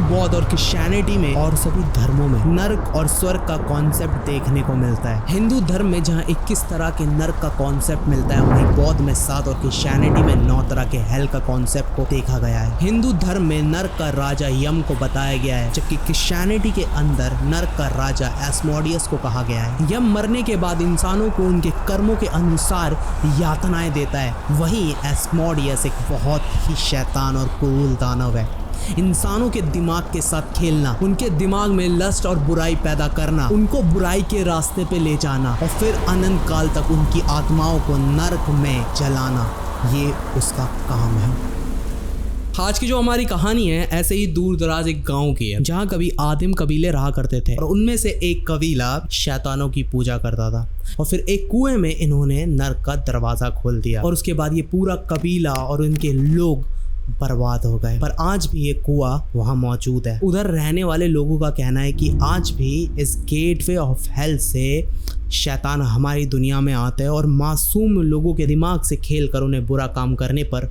बौद्ध और क्रिश्चियनिटी में और सभी धर्मों में नर्क और स्वर्ग का कॉन्सेप्ट देखने को मिलता है। हिंदू धर्म में जहाँ 21 तरह के नर्क का कॉन्सेप्ट मिलता है, वहीं बौद्ध में 7 और क्रिश्चियनिटी में 9 तरह के हेल का कॉन्सेप्ट को देखा गया है। हिंदू धर्म में नर्क का राजा यम को बताया गया है, जबकि क्रिश्चियनिटी के अंदर नर्क का राजा एस्मोडियस को कहा गया है। यम मरने के बाद इंसानों को उनके कर्मों के अनुसार यातनाएं देता है। वहीं एस्मोडियस एक बहुत ही शैतान और क्रूर दानव है। इंसानों के दिमाग के साथ खेलना, उनके दिमाग में लस्ट और बुराई पैदा करना, उनको बुराई के रास्ते पे ले जाना और फिर अनंत काल तक उनकी आत्माओं को नर्क में जलाना, ये उसका काम है। आज की जो हमारी कहानी है ऐसे ही दूर दराज एक गांव की है, जहां कभी आदिम कबीले रहा करते थे और उनमें से एक कबीला शैतानों की पूजा करता था। और फिर एक कुएं में इन्होंने नर्क का दरवाजा खोल दिया और उसके बाद ये पूरा कबीला और उनके लोग बर्बाद हो गए। पर आज भी ये कुआं वहां मौजूद है। उधर रहने वाले लोगों का कहना है कि आज भी इस गेटवे ऑफ हेल से शैतान हमारी दुनिया में आते हैं और मासूम लोगों के दिमाग से खेल कर उन्हें बुरा काम करने पर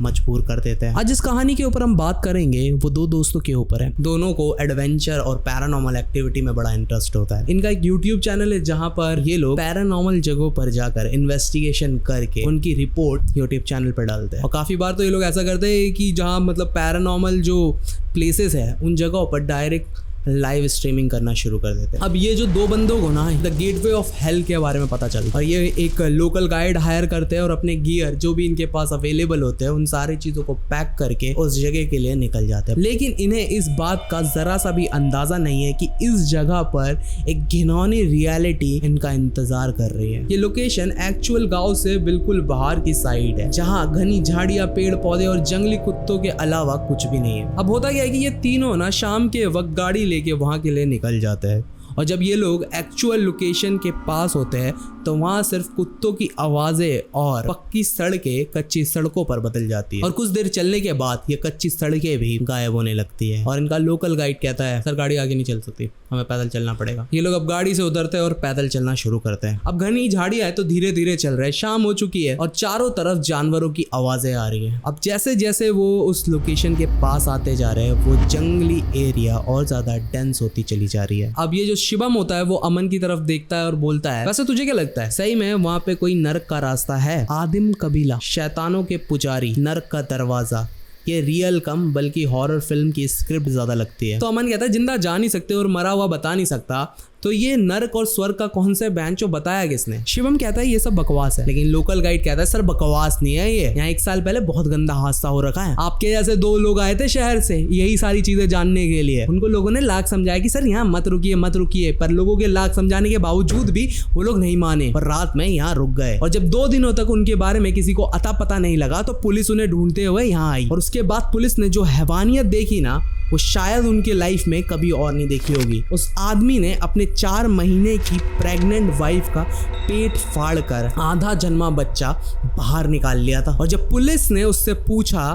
मजबूर कर देते हैं। आज इस कहानी के ऊपर हम बात करेंगे वो दो दोस्तों के ऊपर है। दोनों को एडवेंचर और पैरानॉर्मल एक्टिविटी में बड़ा इंटरेस्ट होता है। इनका एक यूट्यूब चैनल है जहां पर ये लोग पैरानॉर्मल जगहों पर जाकर इन्वेस्टिगेशन करके उनकी रिपोर्ट यूट्यूब चैनल पर डालते हैं। और काफी बार तो ये लोग ऐसा करते हैं कि जहाँ मतलब पैरानॉर्मल जो प्लेसेस है उन जगहों पर डायरेक्ट लाइव स्ट्रीमिंग करना शुरू कर देते हैं। अब ये जो दो बंदों को ना द गेटवे ऑफ हेल के बारे में पता चलता है और ये एक लोकल गाइड हायर करते हैं और अपने गियर जो भी इनके पास अवेलेबल होते हैं उन सारी चीजों को पैक करके उस जगह के लिए निकल जाते हैं। लेकिन इन्हें इस बात का जरा सा भी अंदाजा नहीं है कि इस जगह पर एक घिनौनी रियलिटी इनका इंतजार कर रही है। ये लोकेशन एक्चुअल गाँव से बिल्कुल बाहर की साइड है, जहाँ घनी झाड़ियां, पेड़ पौधे और जंगली कुत्तों के अलावा कुछ भी नहीं है। अब होता क्या है कि ये तीनों ना शाम के वक्त गाड़ी लेके वहां के लिए निकल जाते हैं और जब ये लोग एक्चुअल लोकेशन के पास होते हैं तो वहां सिर्फ कुत्तों की आवाजें और पक्की सड़कें कच्ची सड़कों पर बदल जाती है। और कुछ देर चलने के बाद ये कच्ची सड़कें भी गायब होने लगती है और इनका लोकल गाइड कहता है सर गाड़ी आगे नहीं चल सकती, हमें पैदल चलना पड़ेगा। ये लोग अब गाड़ी से उतरते हैं और पैदल चलना शुरू करते हैं। अब घनी झाड़ियां है तो धीरे धीरे चल रहे हैं। शाम हो चुकी है और चारों तरफ जानवरों की आवाजें आ रही है। अब जैसे जैसे वो उस लोकेशन के पास आते जा रहे हैं वो जंगली एरिया और ज्यादा डेंस होती चली जा रही है। अब ये जो शिवम होता है वो अमन की तरफ देखता है और बोलता है वैसे तुझे क्या लगता है सही में वहां पे कोई नर्क का रास्ता है? आदिम कबीला, शैतानों के पुजारी, नर्क का दरवाजा, ये रियल कम बल्कि हॉरर फिल्म की स्क्रिप्ट ज्यादा लगती है। तो अमन कहता है जिंदा जा नहीं सकते और मरा हुआ बता नहीं सकता, तो ये नर्क और स्वर्ग का कौन सा बेंचो बताया किसने? शिवम कहता है ये सब बकवास है, लेकिन लोकल गाइड कहता है सर बकवास नहीं है, ये यहाँ 1 साल पहले बहुत गंदा हादसा हो रखा है। आपके जैसे 2 लोग आए थे शहर से यही सारी चीजें जानने के लिए। उनको लोगों ने लाख समझाया कि सर यहाँ मत रुकिए मत रुकिए, पर लोगों के लाख समझाने के बावजूद भी वो लोग नहीं माने और रात में यहाँ रुक गए। और जब 2 दिनों तक उनके बारे में किसी को अता पता नहीं लगा तो पुलिस उन्हें ढूंढते हुए यहाँ आई और उसके बाद पुलिस ने जो हैवानियत देखी ना वो शायद उनके लाइफ में कभी और नहीं देखी होगी। उस आदमी ने अपने 4 महीने की प्रेग्नेंट वाइफ का पेट फाड़कर आधा जन्मा बच्चा बाहर निकाल लिया था। और जब पुलिस ने उससे पूछा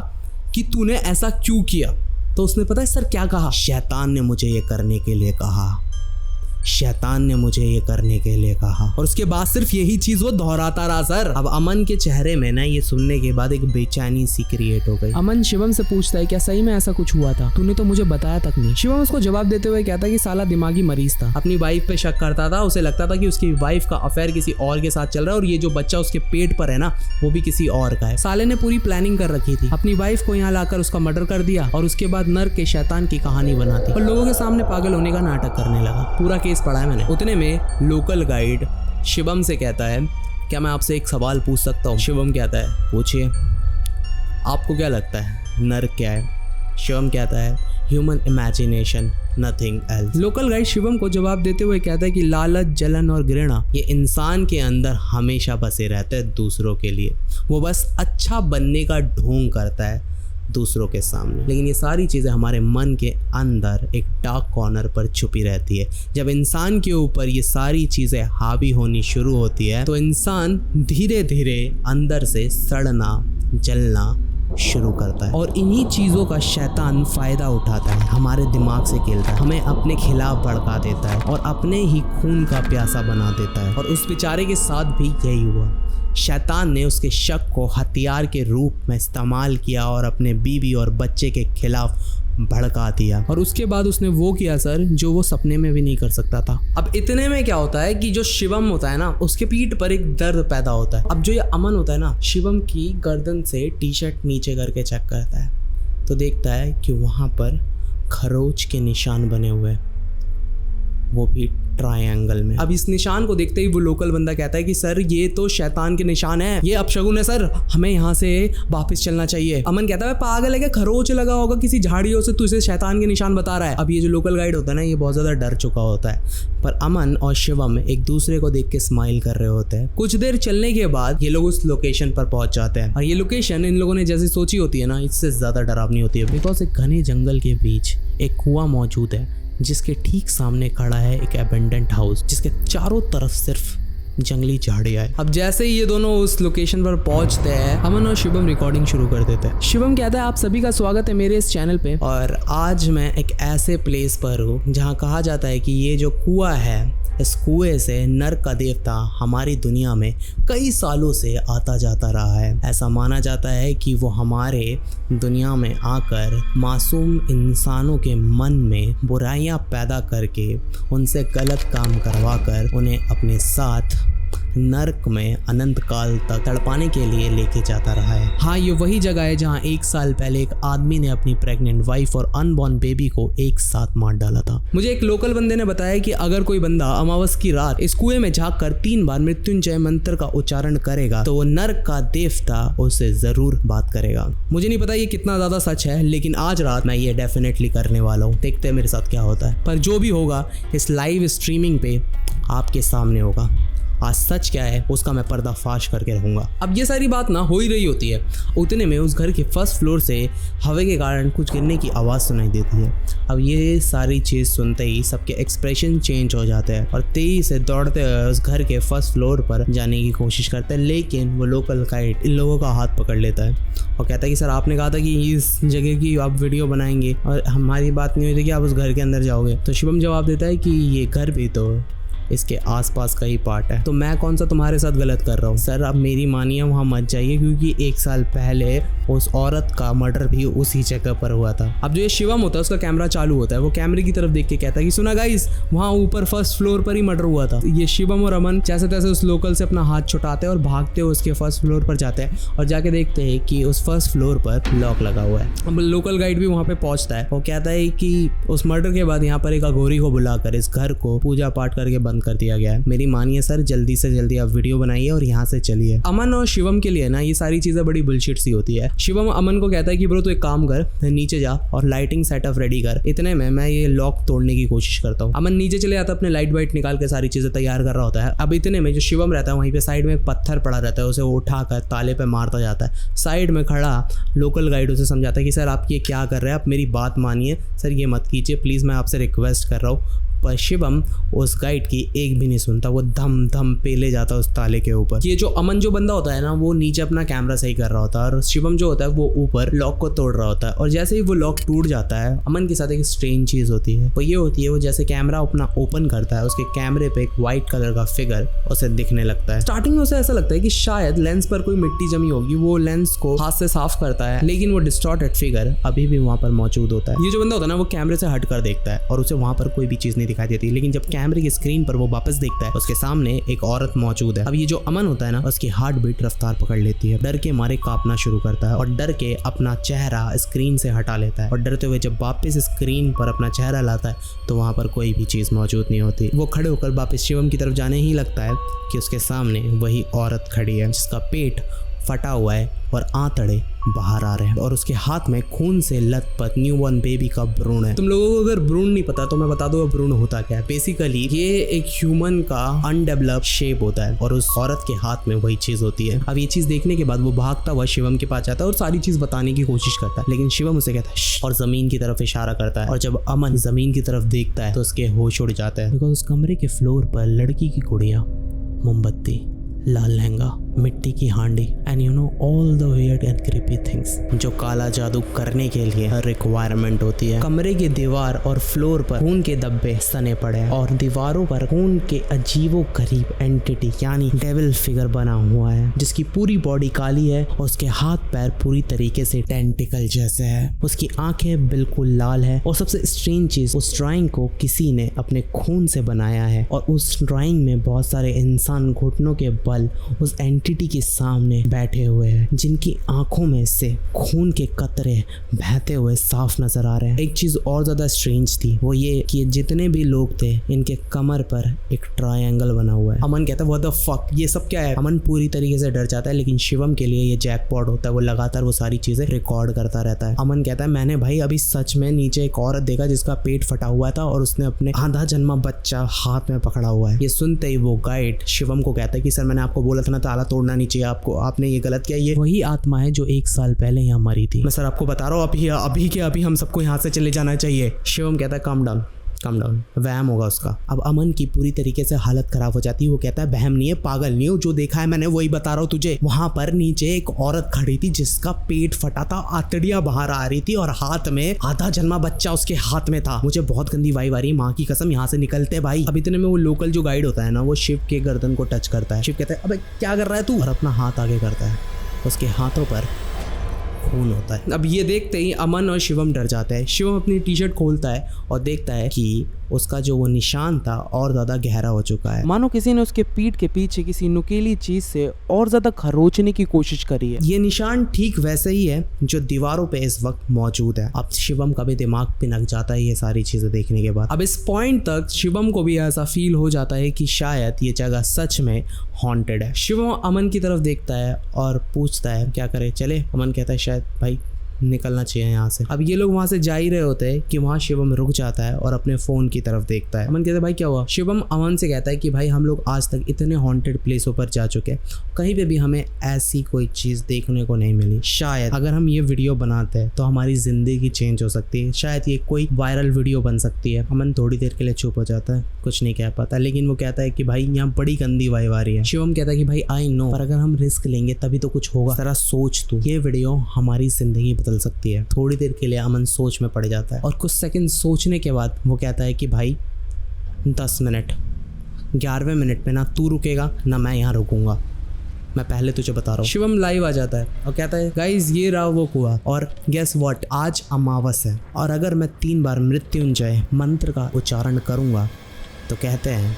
कि तूने ऐसा क्यों किया तो उसने पता है सर क्या कहा? शैतान ने मुझे ये करने के लिए कहा, शैतान ने मुझे ये करने के लिए कहा। और उसके बाद सिर्फ यही चीज वो दोहराता रहा सर। अब अमन के चेहरे में ना ये सुनने के बाद एक बेचैनी सी क्रिएट हो गई। अमन शिवम से पूछता है क्या सही में ऐसा कुछ हुआ था? तूने तो मुझे बताया तक नहीं। शिवम उसको जवाब देते हुए कहता है कि साला दिमागी मरीज था, अपनी वाइफ पे शक करता था। उसे लगता था कि उसकी वाइफ का अफेयर किसी और के साथ चल रहा है और ये जो बच्चा उसके पेट पर है ना वो भी किसी और का है। साले ने पूरी प्लानिंग कर रखी थी, अपनी वाइफ को यहाँ लाकर उसका मर्डर कर दिया और उसके बाद नर्क के शैतान की कहानी बना दी और लोगों के सामने पागल होने का नाटक करने लगा। पूरा केस पढ़ा है मैंने। उतने में लोकल गाइड शिवम से कहता है क्या मैं आपसे एक सवाल पूछ सकता हूँ? शिवम कहता है पूछिए। आपको क्या लगता है नर्क क्या है? शिवम कहता है human imagination, nothing else. Local guide Shivam को जवाब देते हुए कहता है कि लालच, जलन और घृणा ये इंसान के अंदर हमेशा बसे रहते हैं दूसरों के लिए। वो बस अच्छा बनने का ढोंग करता है दूसरों के सामने, लेकिन ये सारी चीज़ें हमारे मन के अंदर एक डार्क कॉर्नर पर छुपी रहती है। जब इंसान के ऊपर ये सारी चीज़ें हावी होनी शुरू होती है तो इंसान धीरे धीरे अंदर से सड़ना, जलना शुरू करता है और इन्हीं चीज़ों का शैतान फ़ायदा उठाता है, हमारे दिमाग से खेलता है, हमें अपने खिलाफ भड़का देता है और अपने ही खून का प्यासा बना देता है। और उस बेचारे के साथ भी यही हुआ। शैतान ने उसके शक को हथियार के रूप में इस्तेमाल किया और अपने बीवी और बच्चे के खिलाफ भड़का दिया और उसके बाद उसने वो किया सर जो वो सपने में भी नहीं कर सकता था। अब इतने में क्या होता है कि जो शिवम होता है ना उसके पीठ पर एक दर्द पैदा होता है। अब जो ये अमन होता है ना शिवम की गर्दन से टी शर्ट नीचे करके चेक करता है तो देखता है कि वहाँ पर खरोच के निशान बने हुए हैं, वो भी ट्रायंगल में। अब इस निशान को देखते ही वो लोकल बंदा कहता है कि सर ये तो शैतान के निशान है, ये अपशगुन है सर, हमें यहाँ से वापस चलना चाहिए। अमन कहता है पागल है क्या, खरोच लगा होगा किसी झाड़ियों से, तू इसे शैतान के निशान बता रहा है। अब ये जो लोकल गाइड होता है ना ये बहुत ज्यादा डर चुका होता है, पर अमन और शिवम एक दूसरे को देख के स्माइल कर रहे होते हैं। कुछ देर चलने के बाद ये लोग उस लोकेशन पर पहुंच जाते हैं और ये लोकेशन इन लोगों ने जैसे सोची होती है ना इससे ज्यादा डरावनी होती है, बिकॉज एक घने जंगल के बीच एक कुआं मौजूद है जिसके ठीक सामने खड़ा है एक एबेंडेंट हाउस जिसके चारों तरफ सिर्फ जंगली झाड़ियां है। अब जैसे ही ये दोनों उस लोकेशन पर पहुंचते हैं अमन और शिवम रिकॉर्डिंग शुरू कर देते हैं। शिवम कहता है आप सभी का स्वागत है मेरे इस चैनल पे और आज मैं एक ऐसे प्लेस पर हूँ जहाँ कहा जाता है कि ये जो कुआं है इस कुएं से नर्क का देवता हमारी दुनिया में कई सालों से आता जाता रहा है। ऐसा माना जाता है कि वो हमारे दुनिया में आकर मासूम इंसानों के मन में बुराइयां पैदा करके उनसे गलत काम करवाकर उन्हें अपने साथ नर्क में अनंत काल तक तड़पाने के लिए लेके जाता रहा है। हाँ ये वही जगह है जहाँ 1 साल पहले एक आदमी ने अपनी प्रेग्नेंट वाइफ और अनबॉर्न बेबी को एक साथ मार डाला था। मुझे एक लोकल बंदे ने बताया कि अगर कोई बंदा अमावस की रात इस कुएं में झाँक कर 3 बार मृत्युंजय मंत्र का उच्चारण करेगा तो वो नर्क का देवता उससे जरूर बात करेगा। मुझे नहीं पता ये कितना ज्यादा सच है लेकिन आज रात मैं ये डेफिनेटली करने वाला हूँ, देखते हैं मेरे साथ क्या होता है। पर जो भी होगा इस लाइव स्ट्रीमिंग पे आपके सामने होगा। आज सच क्या है उसका मैं पर्दाफाश करके रहूंगा। अब ये सारी बात ना हो ही रही होती है, उतने में उस घर के फर्स्ट फ्लोर से हवा के कारण कुछ गिरने की आवाज़ सुनाई देती है। अब ये सारी चीज़ सुनते ही सबके एक्सप्रेशन चेंज हो जाते हैं और तेजी से दौड़ते हुए उस घर के फर्स्ट फ्लोर पर जाने की कोशिश करते हैं, लेकिन वो लोकल गाइड इन लोगों का हाथ पकड़ लेता है और कहता है कि सर आपने कहा था कि इस जगह की आप वीडियो बनाएंगे और हमारी बात नहीं हुई थी कि आप उस घर के अंदर जाओगे। तो शिवम जवाब देता है कि ये घर भी तो इसके आसपास का ही पार्ट है, तो मैं कौन सा तुम्हारे साथ गलत कर रहा हूँ। सर अब मेरी मानिए वहाँ मत जाइए क्योंकि 1 साल पहले उस औरत का मर्डर भी उसी जगह पर हुआ था। अब जो ये शिवम होता है उसका कैमरा चालू होता है, वो कैमरे की तरफ देख के कहता है कि सुना गाइस वहाँ ऊपर फर्स्ट फ्लोर पर ही मर्डर हुआ था। ये शिवम और अमन जैसे तैसे उस लोकल से अपना हाथ छुटाते हैं और भागते हुए उसके फर्स्ट फ्लोर पर जाते हैं और जाके देखते हैं कि उस फर्स्ट फ्लोर पर लॉक लगा हुआ है। अब लोकल गाइड भी वहाँ पे पहुंचता है और कहता है कि उस मर्डर के बाद यहाँ पर एक अघोरी को बुलाकर इस घर को पूजा पाठ करके बंद कर दिया गया है। मेरी मानिए सर जल्दी से जल्दी आप वीडियो बनाइए और यहाँ से चलिए। अमन और शिवम के लिए ना ये सारी चीजें बड़ी बुलशिट सी होती है। शिवम अमन को कहता है कि ब्रो तू एक काम कर, नीचे जा और लाइटिंग सेटअप रेडी कर। इतने में मैं ये लॉक तोड़ने की कोशिश करता हूँ। अमन नीचे चले जाता है, अपने लाइट वाइट निकाल के सारी चीजें तैयार कर रहा होता है। अब इतने में जो शिवम रहता है वहीं पे साइड में एक पत्थर पड़ा रहता है, उसे उठाकर ताले पे मारता जाता है। साइड में खड़ा लोकल गाइड उसे समझाता है कि सर आप ये क्या कर रहे हैं, आप मेरी बात मानिए सर, ये मत कीजिए प्लीज, मैं आपसे रिक्वेस्ट कर रहा हूँ। पर शिवम उस गाइड की एक भी नहीं सुनता, वो धम धम पेले जाता उस ताले के ऊपर। ये जो अमन जो बंदा होता है ना वो नीचे अपना कैमरा सही कर रहा होता है और शिवम जो होता है वो ऊपर लॉक को तोड़ रहा होता है। और जैसे ही वो लॉक टूट जाता है अमन के साथ एक स्ट्रेंज चीज होती है, वो ये होती है वो जैसे कैमरा अपना ओपन करता है उसके कैमरे पे एक व्हाइट कलर का फिगर उसे दिखने लगता है। स्टार्टिंग में उसे ऐसा लगता है कि शायद लेंस पर कोई मिट्टी जमी होगी, वो लेंस को हाथ से साफ करता है लेकिन वो डिस्टॉर्टेड फिगर अभी भी वहां पर मौजूद होता है। ये जो बंदा होता है ना वो कैमरे से हट कर देखता है और उसे वहां पर कोई भी चीज नहीं दिखाई देती, लेकिन जब कैमरे की स्क्रीन पर वो वापस देखता है उसके सामने एक औरत मौजूद है। अब ये जो अमन होता है ना उसकी हार्ट बीट रफ्तार पकड़ लेती है, डर के मारे कांपना शुरू करता है और डर के अपना चेहरा स्क्रीन से हटा लेता है और डरते हुए जब वापस स्क्रीन पर अपना चेहरा लाता है तो वहां पर कोई भी चीज मौजूद नहीं होती। वो खड़े होकर वापस शिवम की तरफ जाने ही लगता है कि उसके सामने वही औरत खड़ी है जिसका पेट फटा हुआ है और आंतड़े बाहर आ रहे हैं और उसके हाथ में खून से लथपथ न्यूबॉर्न बेबी का भ्रूण है। तुम लोगों को अगर भ्रूण नहीं पता तो मैं बता दूंगा भ्रूण होता क्या है। बेसिकली ये एक ह्यूमन का अनडेवलप्ड शेप होता है और उस औरत के हाथ में वही चीज होती है। अब ये चीज देखने के बाद वो भागता हुआ शिवम के पास जाता है और सारी चीज बताने की कोशिश करता है, लेकिन शिवम उसे कहता है और जमीन की तरफ इशारा करता है और जब अमन जमीन की तरफ देखता है तो उसके होश उड़ जाता है, बिकॉज उस कमरे के फ्लोर पर लड़की की गुड़िया, मोमबत्ती, लाल लहंगा मिट्टी की हांडी and you know all the weird and creepy things जो काला जादू करने के लिए रिक्वायरमेंट होती है। कमरे की दीवार और फ्लोर पर खून के धब्बे सने पड़े हैं और दीवारों पर खून के अजीबो गरीब एंटिटी यानी डेविल फिगर बना हुआ है जिसकी पूरी बॉडी काली है और उसके हाथ पैर पूरी तरीके से टेंटिकल जैसे है। उसकी आंखें बिल्कुल लाल है और सबसे स्ट्रेंज चीज, उस ड्राइंग को किसी ने अपने खून से बनाया है और उस ड्राइंग में बहुत सारे इंसान घुटनों के बल उस एंटिटी के सामने बैठे हुए हैं जिनकी आंखों में से खून के कतरे बहते हुए साफ नजर आ रहे हैं। एक चीज और ज्यादा स्ट्रेंज थी, वो ये कि जितने भी लोग थे इनके कमर पर एक ट्रायंगल बना हुआ है। अमन कहता है व्हाट द फक, ये सब क्या है। अमन पूरी तरीके से डर जाता है लेकिन शिवम के लिए ये जैकपॉट होता है, वो लगातार वो सारी चीजें रिकॉर्ड करता रहता है। अमन कहता है मैंने भाई अभी सच में नीचे एक औरत देखा जिसका पेट फटा हुआ था और उसने अपने आधा जन्मा बच्चा हाथ में पकड़ा हुआ है। ये सुनते ही वो गाइड शिवम को कहता है कि सर मैंने आपको बोला था ना ताला तोड़ना नहीं चाहिए आपको, आपने ये गलत किया। ये वही आत्मा है जो 1 साल पहले यहाँ मरी थी। मैं सर आपको बता रहा हूँ अभी के अभी हम सबको यहाँ से चले जाना चाहिए। शिवम कहता है काम डाउन, वहम होगा उसका। अब अमन की पूरी तरीके से हालत खराब हो जाती है। वो कहता है वहम नहीं है, पागल नहीं हो, जो देखा है मैंने वही बता रहा हूँ तुझे। वहां पर नीचे एक औरत खड़ी थी जिसका पेट फटा था, आंतड़ियां बाहर आ रही थी और हाथ में आधा जन्मा बच्चा उसके हाथ में था। मुझे बहुत गंदी वाइब आ रही, माँ की कसम यहाँ से निकलते भाई। अब इतने में वो लोकल जो गाइड होता है ना, वो शिव के गर्दन को टच करता है। शिव कहता है अबे क्या कर रहा है तू, और अपना हाथ आगे करता है। उसके हाथों पर खून होता है। अब ये देखते ही अमन और शिवम डर जाते हैं। शिवम अपनी टी शर्ट खोलता है और देखता है कि उसका जो वो निशान था और ज्यादा गहरा हो चुका है, मानो किसी ने उसके पीठ के पीछे किसी नुकीली चीज से और ज्यादा खरोचने की कोशिश करी है। ये निशान ठीक वैसे ही है जो दीवारों पे इस वक्त मौजूद है। अब शिवम का भी दिमाग पिनक जाता है ये सारी चीजें देखने के बाद। अब इस पॉइंट तक शिवम को भी ऐसा फील हो जाता है कि शायद ये जगह सच में हॉन्टेड है। शिवम अमन की तरफ देखता है और पूछता है क्या करे, चले। अमन कहता है शायद भाई निकलना चाहिए यहाँ से। अब ये लोग वहां से जा ही रहे होते हैं कि वहां शिवम रुक जाता है और अपने फोन की तरफ देखता है। अमन कहता है भाई क्या हुआ। शिवम अमन से कहता है कि भाई हम लोग आज तक इतने हॉन्टेड प्लेसों पर जा चुके हैं, कहीं पे भी हमें ऐसी कोई चीज देखने को नहीं मिली। शायद अगर हम ये वीडियो बनाते हैं तो हमारी जिंदगी चेंज हो सकती है, शायद ये कोई वायरल वीडियो बन सकती है। अमन थोड़ी देर के लिए चुप हो जाता है, कुछ नहीं कह पाता, लेकिन वो कहता है कि भाई यहाँ बड़ी गंदी वाइब आ रही है। शिवम कहता है कि भाई आई नो, पर अगर हम रिस्क लेंगे तभी तो कुछ होगा, जरा सोच तू, ये वीडियो हमारी जिंदगी बदल सकती है। थोड़ी देर के लिए अमन सोच में पड़ जाता है और कुछ सेकंड सोचने के बाद वो कहता है कि भाई 10 मिनट, 11वें मिनट में ना तू रुकेगा ना मैं यहाँ रुकूंगा, मैं पहले तुझे बता रहा हूँ। शिवम लाइव आ जाता है और कहता है गाइज ये रहा वो कुआं और गेस व्हाट, आज अमावस है और अगर मैं 3 बार मृत्युंजय मंत्र का उच्चारण करूंगा तो कहते हैं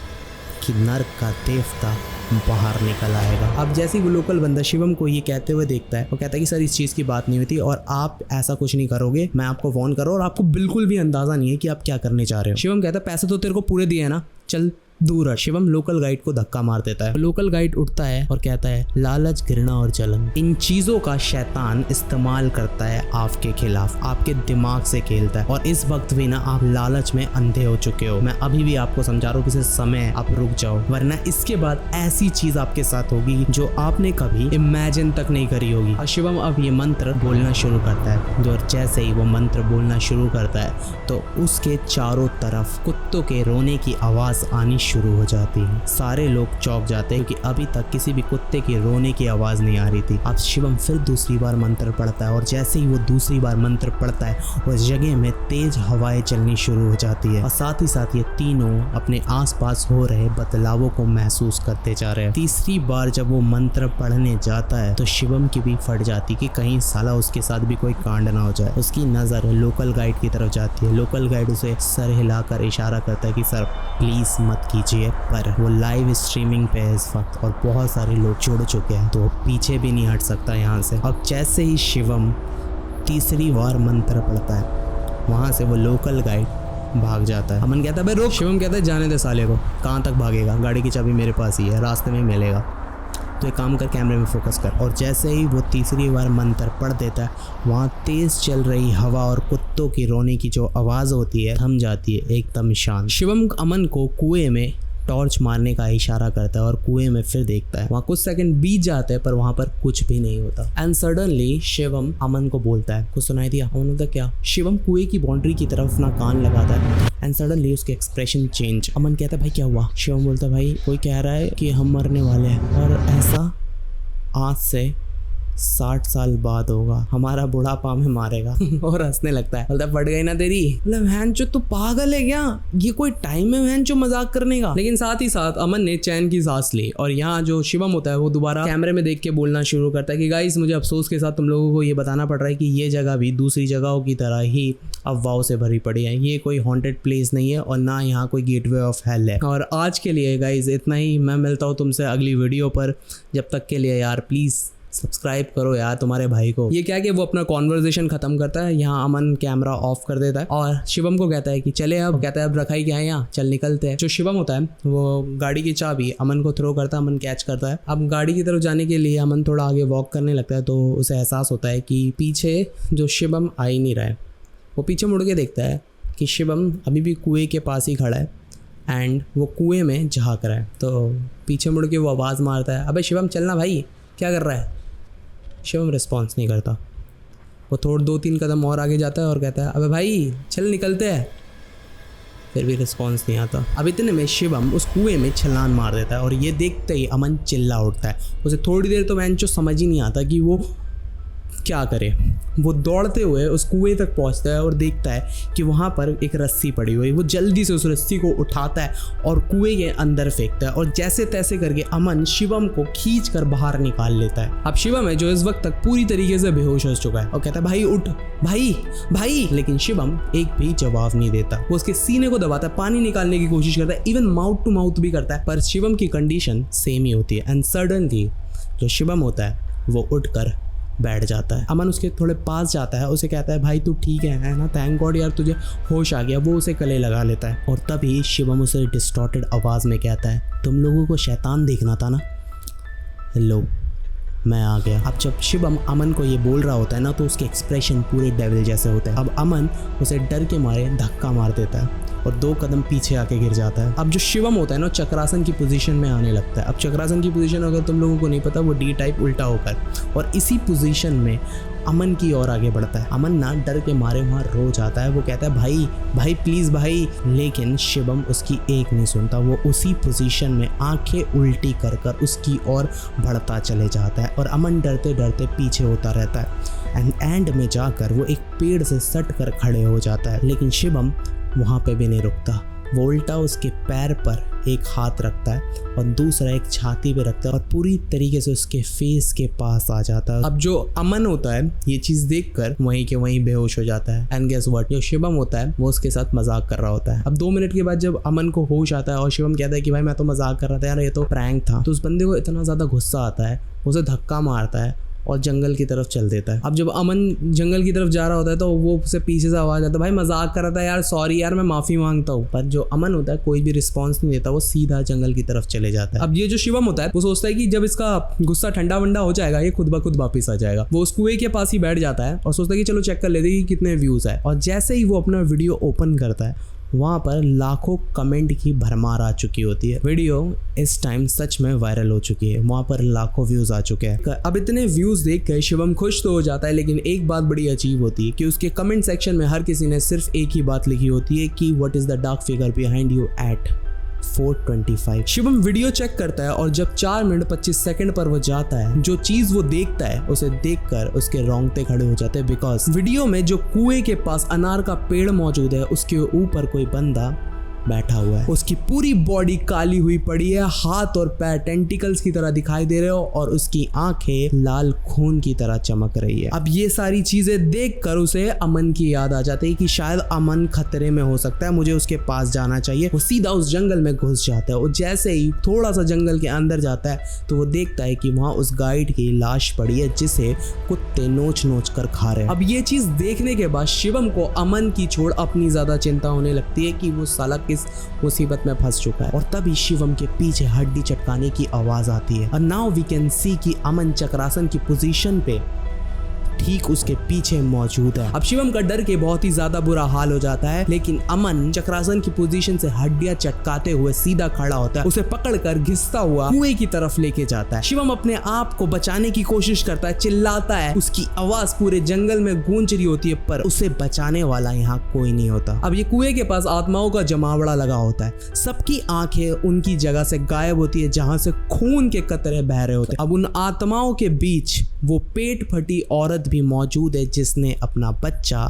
कि नर्क का देवता बाहर निकल आएगा। अब जैसे ही वो लोकल बंदा शिवम को ये कहते हुए देखता है, वो कहता है कि सर इस चीज़ की बात नहीं हुई थी और आप ऐसा कुछ नहीं करोगे, मैं आपको वार्न कर रहा हूँ और आपको बिल्कुल भी अंदाजा नहीं है कि आप क्या करने जा रहे हो। शिवम कहता है पैसे तो तेरे को पूरे दिए हैं ना, चल दूर है। शिवम लोकल गाइड को धक्का मार देता है। लोकल गाइड उठता है और कहता है लालच, घृणा और जलन, इन चीजों का शैतान इस्तेमाल करता है आपके खिलाफ, आपके दिमाग से खेलता है और इस वक्त भी ना आप लालच में अंधे हो चुके हो। मैं अभी भी आपको समझा रहा हूँ कि समय आप रुक जाओ, वरना इसके बाद ऐसी चीज आपके साथ होगी जो आपने कभी इमेजिन तक नहीं करी होगी। और शिवम अब ये मंत्र बोलना शुरू करता है। जो जैसे ही वो मंत्र बोलना शुरू करता है तो उसके चारों तरफ कुत्तों के रोने की आवाज आनी शुरू हो जाती है। सारे लोग चौंक जाते हैं क्योंकि अभी तक किसी भी कुत्ते के रोने की आवाज नहीं आ रही थी। अब शिवम फिर दूसरी बार मंत्र पढ़ता है और जैसे ही वो दूसरी बार मंत्र पढ़ता है उस जगह में तेज हवाएं चलनी शुरू हो जाती है और साथ ही साथ ये तीनों अपने आसपास हो रहे बदलावों को महसूस करते जा रहे हैं। तीसरी बार जब वो मंत्र पढ़ने जाता है तो शिवम की भी फट जाती कि कहीं साला उसके साथ भी कोई कांड ना हो जाए। उसकी नजर लोकल गाइड की तरफ जाती है। लोकल गाइड उसे सर हिलाकर इशारा करता है कि सर प्लीज मत कीजिए, पर वो लाइव स्ट्रीमिंग पे है इस वक्त और बहुत सारे लोग जुड़ चुके हैं तो पीछे भी नहीं हट सकता यहाँ से। अब जैसे ही शिवम तीसरी बार मंत्र पढ़ता है वहाँ से वो लोकल गाइड भाग जाता है। अमन कहता है भाई रोक। शिवम कहता है जाने दे साले को, कहाँ तक भागेगा, गाड़ी की चाबी मेरे पास ही है, रास्ते में मिलेगा, तो एक काम कर कैमरे में फोकस कर। और जैसे ही वो तीसरी बार मंत्र पढ़ देता है वहाँ तेज चल रही हवा और कुत्तों की रोने की जो आवाज़ होती है थम जाती है एकदम शांत। शिवम अमन को कुएं में टॉर्च मारने का इशारा करता है और कुएं में फिर देखता है। वहाँ कुछ सेकंड बीत जाते हैं पर वहाँ पर कुछ भी नहीं होता। एंड सडनली शिवम अमन को बोलता है कुछ सुनाई दिया। अमन बोलता क्या। शिवम कुएं की बाउंड्री की तरफ अपना कान लगाता है एंड सडनली उसके एक्सप्रेशन चेंज। अमन कहता है भाई क्या हुआ। शिवम बोलता है भाई कोई कह रहा है कि हम मरने वाले हैं और ऐसा आज से 60 साल बाद होगा, हमारा बुढ़ापा में मारेगा। और हंसने लगता है, बोलता है फट गई ना तेरी। मतलब वहन तू पागल है क्या, ये कोई टाइम है वहन मजाक करने का। लेकिन साथ ही साथ अमन ने चैन की सांस ली और यहाँ जो शिवम होता है वो दोबारा कैमरे में देख के बोलना शुरू करता है कि गाइस मुझे अफसोस के साथ तुम लोगों को ये बताना पड़ रहा है कि ये जगह भी दूसरी जगहों की तरह ही अफवाहों से भरी पड़ी है। ये कोई हॉन्टेड प्लेस नहीं है और ना यहाँ कोई गेटवे ऑफ हेल है। और आज के लिए गाइस इतना ही, मैं मिलता हूँ तुमसे अगली वीडियो पर। जब तक के लिए यार प्लीज़ सब्सक्राइब करो यार तुम्हारे भाई को। ये क्या कि वो अपना कॉन्वर्सेशन खत्म करता है, यहाँ अमन कैमरा ऑफ कर देता है और शिवम को कहता है कि चले अब, कहता है अब रखा ही क्या है यहाँ, चल निकलते हैं। जो शिवम होता है वो गाड़ी की चाबी अमन को थ्रो करता है, अमन कैच करता है। अब गाड़ी की तरफ जाने के लिए अमन थोड़ा आगे वॉक करने लगता है तो उसे एहसास होता है कि पीछे जो शिवम आ ही नहीं रहा है। वो पीछे मुड़ के देखता है कि शिवम अभी भी कुएं के पास ही खड़ा है एंड वो कुएं में झाँक रहा है। तो पीछे मुड़ के वो आवाज़ मारता है, अबे शिवम चलना भाई, क्या कर रहा है। शिवम रिस्पॉन्स नहीं करता। वो थोड़ा 2-3 कदम और आगे जाता है और कहता है अबे भाई चल निकलते हैं। फिर भी रिस्पॉन्स नहीं आता। अब इतने में शिवम उस कुएं में छलांग मार देता है और ये देखते ही अमन चिल्ला उठता है। उसे थोड़ी देर तो वैंचो समझ ही नहीं आता कि वो क्या करे। वो दौड़ते हुए उस कुएं तक पहुंचता है और देखता है कि वहाँ पर एक रस्सी पड़ी हुई है। वो जल्दी से उस रस्सी को उठाता है और कुएं के अंदर फेंकता है और जैसे तैसे करके अमन शिवम को खींच कर बाहर निकाल लेता है। अब शिवम है जो इस वक्त तक पूरी तरीके से बेहोश हो चुका है और कहता है भाई उठ, भाई भाई। लेकिन शिवम एक भी जवाब नहीं देता। वो उसके सीने को दबाता है, पानी निकालने की कोशिश करता है, इवन माउथ टू माउथ भी करता है, पर शिवम की कंडीशन सेम ही होती है। एंड सडनली जो शिवम होता है वो उठकर बैठ जाता है। अमन उसके थोड़े पास जाता है, उसे कहता है भाई तू ठीक है ना, थैंक गॉड यार तुझे होश आ गया। वो उसे गले लगा लेता है और तभी शिवम उसे डिस्टॉर्टेड आवाज़ में कहता है तुम लोगों को शैतान देखना था ना, लो मैं आ गया। अब जब शिवम अमन को ये बोल रहा होता है ना तो उसके एक्सप्रेशन पूरे डेविल जैसे होते हैं। अब अमन उसे डर के मारे धक्का मार देता है और 2 कदम पीछे आके गिर जाता है। अब जो शिवम होता है ना चक्रासन की पोजीशन में आने लगता है। अब चक्रासन की पोजीशन अगर तुम लोगों को नहीं पता वो डी टाइप उल्टा होकर, और इसी पोजीशन में अमन की ओर आगे बढ़ता है। अमन ना डर के मारे वहाँ रो जाता है। वो कहता है भाई भाई प्लीज़ भाई, लेकिन शिवम उसकी एक नहीं सुनता। वो उसी पोजीशन में आंखें उल्टी कर कर उसकी ओर बढ़ता चले जाता है और अमन डरते डरते पीछे होता रहता है। एंड में जाकर वो एक पेड़ से सट कर खड़े हो जाता है, लेकिन शिवम वहाँ पे भी नहीं रुकता। वो उल्टा उसके पैर पर एक हाथ रखता है और दूसरा एक छाती पे रखता है और पूरी तरीके से उसके फेस के पास आ जाता है। अब जो अमन होता है ये चीज़ देखकर वहीं के वहीं बेहोश हो जाता है। एंड गेस व्हाट, जो शिवम होता है वो उसके साथ मजाक कर रहा होता है। अब 2 मिनट के बाद जब अमन को होश आता है और शिवम कहता है कि भाई मैं तो मजाक कर रहा था यार, ये तो प्रैंक था, तो उस बंदे को इतना ज़्यादा गुस्सा आता है, उसे धक्का मारता है और जंगल की तरफ चल देता है। अब जब अमन जंगल की तरफ जा रहा होता है तो वो उसे पीछे से आवाज़ आता है भाई मजाक कर रहा था यार, सॉरी यार, मैं माफ़ी मांगता हूँ। पर जो अमन होता है कोई भी रिस्पॉन्स नहीं देता, वो सीधा जंगल की तरफ चले जाता है। अब ये जो शिवम होता है वो सोचता है कि जब इसका गुस्सा ठंडा वंडा हो जाएगा ये खुद ब खुद वापस आ जाएगा। वो उस कुएं के पास ही बैठ जाता है और सोचता है कि चलो चेक कर लेते हैं कि कितने व्यूज़ है। और जैसे ही वो अपना वीडियो ओपन करता है वहाँ पर लाखों कमेंट की भरमार आ चुकी होती है। वीडियो इस टाइम सच में वायरल हो चुकी है, वहाँ पर लाखों व्यूज़ आ चुके हैं। अब इतने व्यूज़ देख कर शिवम खुश तो हो जाता है, लेकिन एक बात बड़ी अजीब होती है कि उसके कमेंट सेक्शन में हर किसी ने सिर्फ एक ही बात लिखी होती है कि what is the dark figure behind you at 4:25। Shivam video check करता है और जब 4 मिनट 25 सेकंड पर वो जाता है, जो चीज वो देखता है उसे देखकर उसके रोंगटे खड़े हो जाते हैं। बिकॉज वीडियो में जो कुएं के पास अनार का पेड़ मौजूद है उसके ऊपर कोई बंदा बैठा हुआ है। उसकी पूरी बॉडी काली हुई पड़ी है, हाथ और पैर टेंटिकल्स की तरह दिखाई दे रहे हो और उसकी आंखें लाल खून की तरह चमक रही है। अब ये सारी चीजें देखकर उसे अमन की याद आ जाती है कि शायद अमन खतरे में हो सकता है, मुझे उसके पास जाना चाहिए। वो सीधा उस जंगल में घुस जाता है और जैसे ही थोड़ा सा जंगल के अंदर जाता है तो वो देखता है कि वहाँ उस गाइड की लाश पड़ी है जिसे कुत्ते नोच नोच कर खा रहे हैं। अब ये चीज देखने के बाद शिवम को अमन की छोड़ अपनी ज्यादा चिंता होने लगती है कि वो साला किस मुसीबत में फंस चुका है। और तभी शिवम के पीछे हड्डी चटकाने की आवाज आती है और नाउ वी कैन सी कि अमन चक्रासन की पोजीशन पे ठीक उसके पीछे मौजूद है। अब शिवम का डर के बहुत ही ज्यादा बुरा हाल हो जाता है, लेकिन अमन चक्रासन की पोजीशन से हड्डियां चटकाते हुए सीधा खड़ा होता है, उसे पकड़कर घिसता हुआ कुएं की तरफ लेके जाता है। शिवम अपने आप को बचाने की कोशिश करता है, चिल्लाता है, उसकी आवाज पूरे जंगल में गूंज रही होती है, पर उसे बचाने वाला यहाँ कोई नहीं होता। अब ये कुएं के पास आत्माओं का जमावड़ा लगा होता है, सबकी आंखें उनकी जगह से गायब होती है जहां से खून के कतरे बह रहे होते हैं। अब उन आत्माओं के बीच वो पेट फटी औरत भी मौजूद है जिसने अपना बच्चा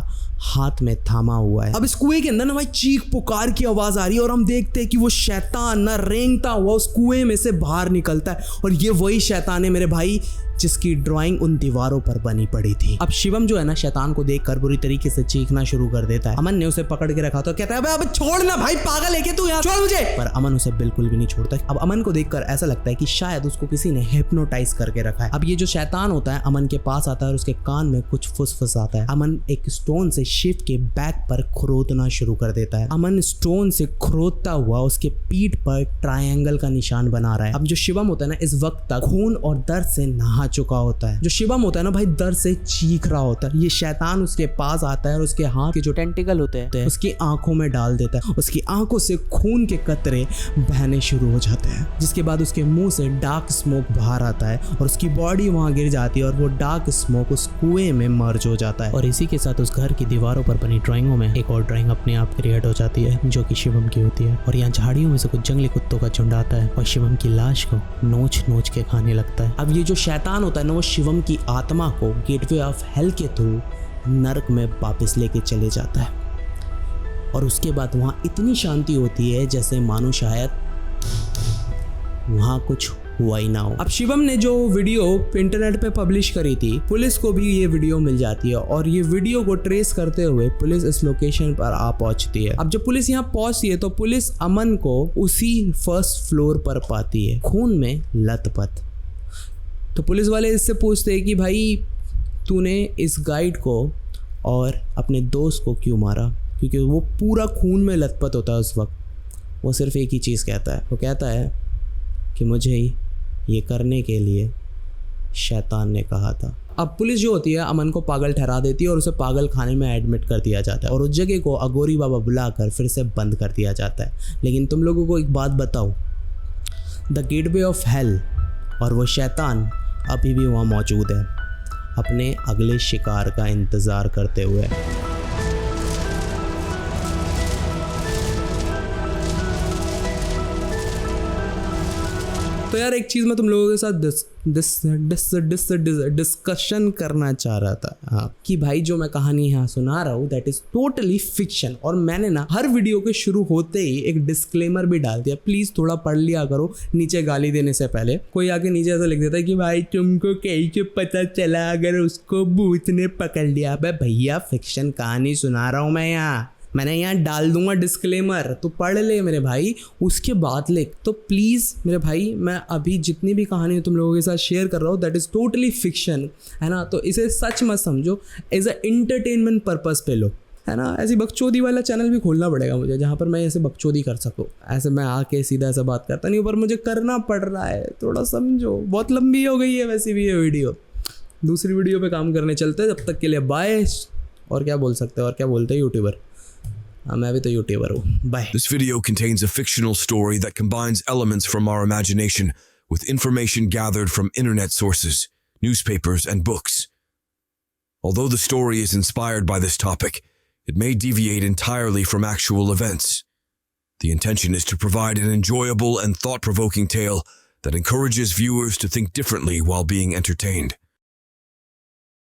हाथ में थामा हुआ है। अब इस कुएं के अंदर ना भाई चीख पुकार की आवाज आ रही है और हम देखते हैं कि वो शैतान ना रेंगता हुआ उस कुएं में से बाहर निकलता है, और ये वही शैतान है मेरे भाई जिसकी ड्राइंग उन दीवारों पर बनी पड़ी थी। अब शिवम जो है ना शैतान को देखकर बुरी तरीके से चीखना शुरू कर देता है। अमन ने उसे पकड़ के रखा तो कहता है अब छोड़ ना भाई, पागल है क्या तू, यहाँ छोड़ मुझे। पर अमन उसे बिल्कुल भी नहीं छोड़ता। अब अमन को देखकर ऐसा लगता है कि शायद उसको किसी ने हिप्नोटाइज करके रखा है। अब ये जो शैतान होता है अमन के पास आता है और उसके कान में कुछ फुसफुसाता है। अमन एक स्टोन से शिव के बैक पर खरोदना शुरू कर देता है। अमन स्टोन से खरोदता हुआ उसके पीठ पर ट्रायंगल का निशान बना रहा है। अब जो शिवम होता है ना इस वक्त तक खून और दर्द से नहा चुका होता है। जो शिवम होता है ना भाई दर्द से चीख रहा होता है। ये शैतान उसके पास आता है और उसके हाथ के जो टेंटिकल होते हैं उसकी आंखों में डाल देता है। उसकी आंखों से खून के कतरे बहने शुरू हो जाते हैं, जिसके बाद उसके मुंह से डार्क स्मोक बाहर आता है और उसकी बॉडी वहां गिर जाती है और वो डार्क स्मोक उस कुएं में मर्ज हो जाता है। और इसी के साथ उस घर की दीवारों पर बनी ड्राइंगों में एक और ड्राइंग अपने आप क्रिएट हो जाती है जो कि शिवम की होती है। और यहाँ झाड़ियों में से कुछ जंगली कुत्तों का झुंड आता है और शिवम की लाश को नोच नोच के खाने लगता है। अब ये जो शैतान होता है ना वो शिवम की आत्मा को गेटवे ऑफ हेल के थ्रू नरक में वापस लेके चले जाता है, और उसके बाद वहां इतनी शांति होती है जैसे मानो शायद वहां कुछ हुआ ही ना हो। अब शिवम ने जो वीडियो इंटरनेट पे पब्लिश करी थी, पुलिस को भी ये वीडियो मिल जाती है और ये वीडियो को ट्रेस करते हुए पुलिस इस लोकेशन पर आ पहुंचती है। अब जब पुलिस यहाँ पहुंचती है तो पुलिस अमन को उसी फर्स्ट फ्लोर पर पाती है, खून में लथपथ। तो पुलिस वाले इससे पूछते हैं कि भाई तूने इस गाइड को और अपने दोस्त को क्यों मारा, क्योंकि वो पूरा खून में लथपथ होता है उस वक्त। वो सिर्फ एक ही चीज़ कहता है, वो कहता है कि मुझे ये करने के लिए शैतान ने कहा था। अब पुलिस जो होती है अमन को पागल ठहरा देती है और उसे पागल खाने में एडमिट कर दिया जाता है और उस जगह को अगोरी बाबा बुलाकर फिर से बंद कर दिया जाता है। लेकिन तुम लोगों को एक बात बताऊं, द गेटवे ऑफ हेल और वो शैतान अभी भी वहाँ मौजूद है, अपने अगले शिकार का इंतज़ार करते हुए। तो यार एक चीज़ मैं तुम लोगों के साथ डिस्कशन करना चाह रहा था, हाँ, कि भाई जो मैं कहानी यहाँ सुना रहा हूँ दैट इज़ टोटली फिक्शन। और मैंने ना हर वीडियो के शुरू होते ही एक डिस्क्लेमर भी डाल दिया, प्लीज़ थोड़ा पढ़ लिया करो नीचे गाली देने से पहले। कोई आके नीचे ऐसा लिख देता है कि भाई तुमको कैसे पता चला अगर उसको भूत ने पकड़ लिया। अबे भैया फिक्शन कहानी सुना रहा हूँ मैंने यहाँ डाल दूंगा डिस्क्लेमर, तो पढ़ ले मेरे भाई, उसके बाद लिख। तो प्लीज़ मेरे भाई मैं अभी जितनी भी कहानी तुम लोगों के साथ शेयर कर रहा हूँ दैट इज़ टोटली फिक्शन, है ना। तो इसे सच मत समझो, एज अ एंटरटेनमेंट पर्पज़ पे लो, है ना। ऐसी बकचोदी वाला चैनल भी खोलना पड़ेगा मुझे जहाँ पर मैं ऐसे बकचोदी कर सकूँ। ऐसे मैं आके सीधा ऐसा बात करता नहीं, पर मुझे करना पड़ रहा है, थोड़ा समझो। बहुत लंबी हो गई है वैसे भी ये वीडियो, दूसरी वीडियो पे काम करने चलते हैं। जब तक के लिए बाय। और क्या बोल सकते हैं, और क्या बोलते हैं यूट्यूबर, मैं भी तो यूट्यूबर हूँ। Bye. This video contains a fictional story that combines elements from our imagination with information gathered from internet sources, newspapers, and books. Although the story is inspired by this topic, it may deviate entirely from actual events. The intention is to provide an enjoyable and thought-provoking tale that encourages viewers to think differently while being entertained.